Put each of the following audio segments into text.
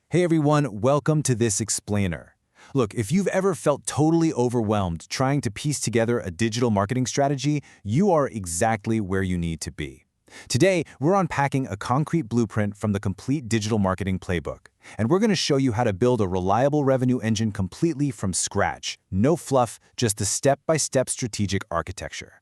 Hey everyone, welcome to this explainer. Look, if you've ever felt totally overwhelmed trying to piece together a digital marketing strategy, you are exactly where you need to be. Today, we're unpacking a concrete blueprint from the complete digital marketing playbook, and we're going to show you how to build a reliable revenue engine completely from scratch. No fluff, just a step-by-step strategic architecture.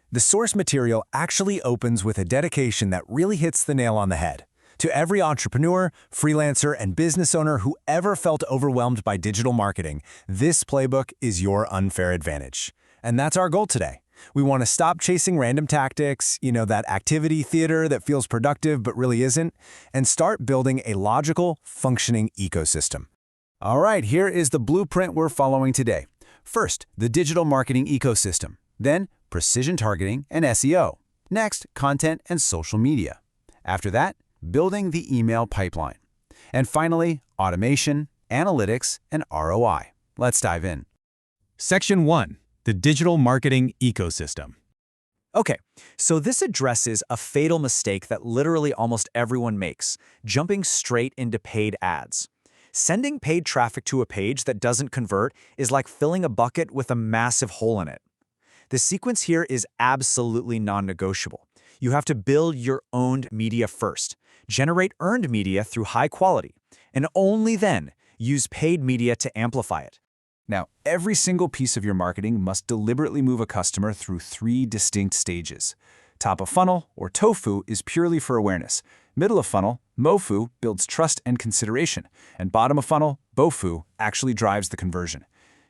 The source material actually opens with a dedication that really hits the nail on the head. To every entrepreneur, freelancer, and business owner who ever felt overwhelmed by digital marketing, this playbook is your unfair advantage. And that's our goal today. We want to stop chasing random tactics, that activity theater that feels productive but really isn't, and start building a logical, functioning ecosystem. All right, here is the blueprint we're following today. First, the digital marketing ecosystem. Then, precision targeting and SEO. Next, content and social media. After that, building the email pipeline. And finally, automation, analytics, and ROI. Let's dive in. Section 1. The Digital Marketing Ecosystem. Okay, so this addresses a fatal mistake that literally almost everyone makes, jumping straight into paid ads. Sending paid traffic to a page that doesn't convert is like filling a bucket with a massive hole in it. The sequence here is absolutely non-negotiable. You have to build your owned media first, generate earned media through high quality, and only then use paid media to amplify it. Now, every single piece of your marketing must deliberately move a customer through 3 distinct stages. Top of funnel, or TOFU, is purely for awareness. Middle of funnel, MOFU, builds trust and consideration. And bottom of funnel, BOFU, actually drives the conversion.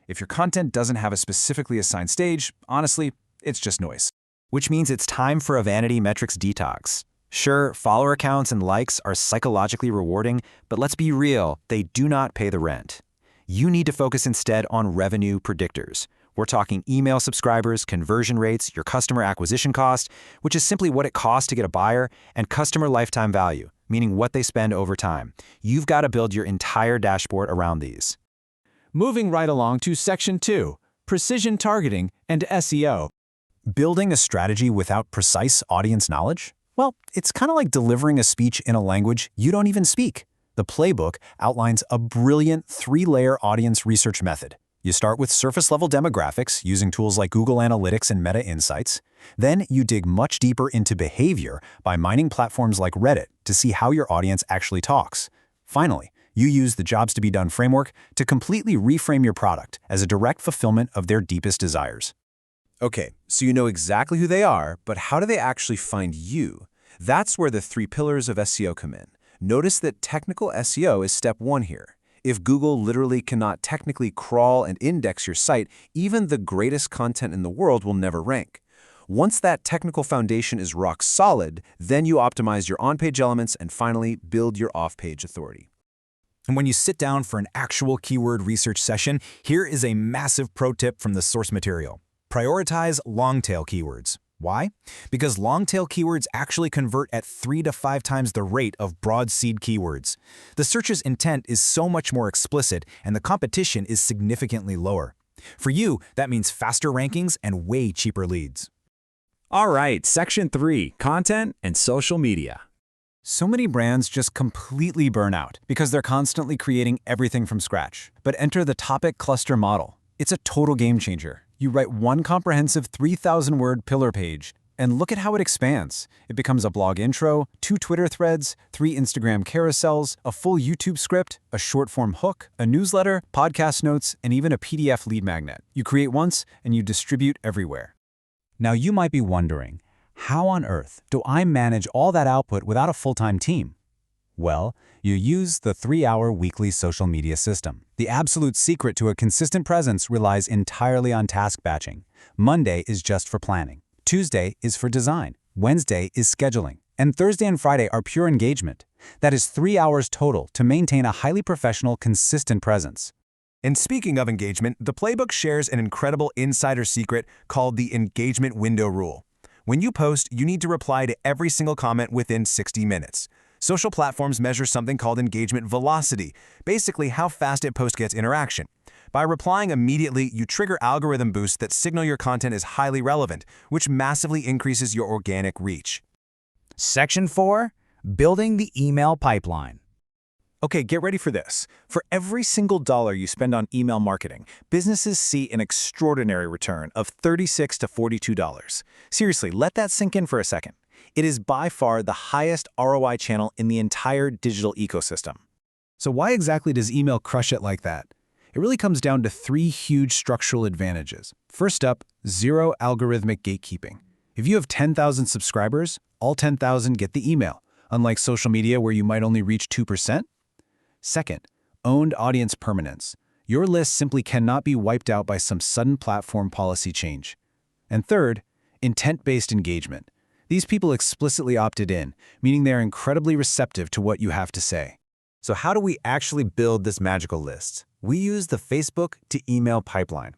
If your content doesn't have a specifically assigned stage, honestly, it's just noise. Which means it's time for a vanity metrics detox. Sure, follower counts and likes are psychologically rewarding, but let's be real, they do not pay the rent. You need to focus instead on revenue predictors. We're talking email subscribers, conversion rates, your customer acquisition cost, which is simply what it costs to get a buyer, and customer lifetime value, meaning what they spend over time. You've got to build your entire dashboard around these. Moving right along to Section 2. Precision Targeting and SEO. Building a strategy without precise audience knowledge? Well, it's kind of like delivering a speech in a language you don't even speak. The playbook outlines a brilliant 3-layer audience research method. You start with surface-level demographics using tools like Google Analytics and Meta Insights. Then you dig much deeper into behavior by mining platforms like Reddit to see how your audience actually talks. Finally, you use the Jobs to be Done framework to completely reframe your product as a direct fulfillment of their deepest desires. Okay, so you know exactly who they are, but how do they actually find you? That's where the 3 pillars of SEO come in. Notice that technical SEO is step 1 here. If Google literally cannot technically crawl and index your site, even the greatest content in the world will never rank. Once that technical foundation is rock solid, then you optimize your on-page elements and finally build your off-page authority. And when you sit down for an actual keyword research session, here is a massive pro tip from the source material. Prioritize long-tail keywords. Why? Because long-tail keywords actually convert at 3 to 5 times the rate of broad seed keywords. The searcher's intent is so much more explicit, and the competition is significantly lower. For you, that means faster rankings and way cheaper leads. All right, Section 3, Content and Social Media. So many brands just completely burn out because they're constantly creating everything from scratch. But enter the topic cluster model. It's a total game changer. You write one comprehensive 3,000-word pillar page, and look at how it expands. It becomes a blog intro, 2 Twitter threads, 3 Instagram carousels, a full YouTube script, a short-form hook, a newsletter, podcast notes, and even a PDF lead magnet. You create once, and you distribute everywhere. Now you might be wondering, how on earth do I manage all that output without a full-time team? Well, you use the 3-hour weekly social media system. The absolute secret to a consistent presence relies entirely on task batching. Monday is just for planning. Tuesday is for design. Wednesday is scheduling. And Thursday and Friday are pure engagement. That is 3 hours total to maintain a highly professional, consistent presence. And speaking of engagement, the playbook shares an incredible insider secret called the engagement window rule. When you post, you need to reply to every single comment within 60 minutes. Social platforms measure something called engagement velocity, basically how fast a post gets interaction. By replying immediately, you trigger algorithm boosts that signal your content is highly relevant, which massively increases your organic reach. Section 4. Building the email pipeline. Okay, get ready for this. For every single dollar you spend on email marketing, businesses see an extraordinary return of $36 to $42. Seriously, let that sink in for a second. It is by far the highest ROI channel in the entire digital ecosystem. So why exactly does email crush it like that? It really comes down to three huge structural advantages. First up, zero algorithmic gatekeeping. If you have 10,000 subscribers, all 10,000 get the email, unlike social media where you might only reach 2%. Second, owned audience permanence. Your list simply cannot be wiped out by some sudden platform policy change. And third, intent-based engagement. These people explicitly opted in, meaning they are incredibly receptive to what you have to say. So how do we actually build this magical list? We use the Facebook to email pipeline.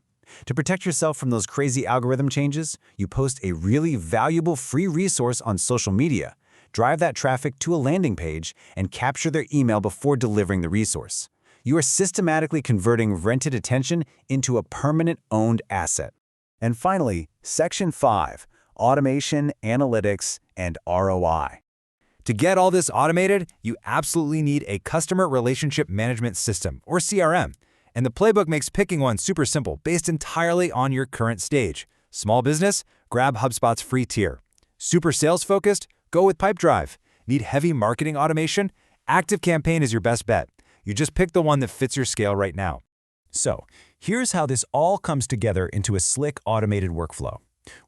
To protect yourself from those crazy algorithm changes, you post a really valuable free resource on social media, drive that traffic to a landing page, and capture their email before delivering the resource. You are systematically converting rented attention into a permanent owned asset. And finally, Section 5, Automation, Analytics, and ROI. To get all this automated, you absolutely need a customer relationship management system, or CRM. And the Playbook makes picking one super simple, based entirely on your current stage. Small business? Grab HubSpot's free tier. Super sales-focused? Go with Pipedrive. Need heavy marketing automation? ActiveCampaign is your best bet. You just pick the one that fits your scale right now. So, here's how this all comes together into a slick, automated workflow.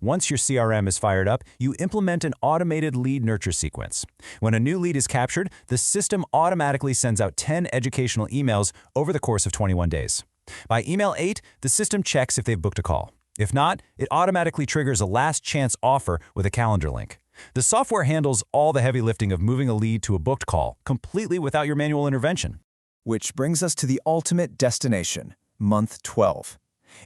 Once your CRM is fired up, you implement an automated lead nurture sequence. When a new lead is captured, the system automatically sends out 10 educational emails over the course of 21 days. By email 8, the system checks if they've booked a call. If not, it automatically triggers a last chance offer with a calendar link. The software handles all the heavy lifting of moving a lead to a booked call, completely without your manual intervention. Which brings us to the ultimate destination, month 12.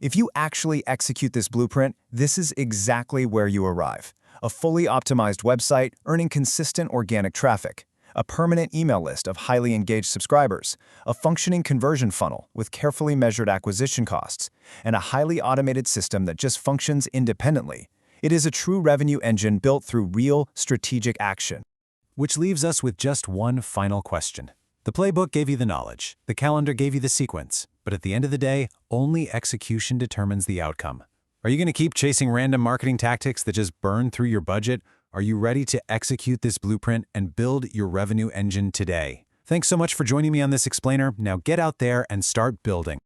If you actually execute this blueprint, this is exactly where you arrive. A fully optimized website earning consistent organic traffic, a permanent email list of highly engaged subscribers, a functioning conversion funnel with carefully measured acquisition costs, and a highly automated system that just functions independently. It is a true revenue engine built through real, strategic action. Which leaves us with just one final question. The Playbook gave you the knowledge, the calendar gave you the sequence, but at the end of the day, only execution determines the outcome. Are you going to keep chasing random marketing tactics that just burn through your budget? Are you ready to execute this blueprint and build your revenue engine today? Thanks so much for joining me on this explainer. Now get out there and start building.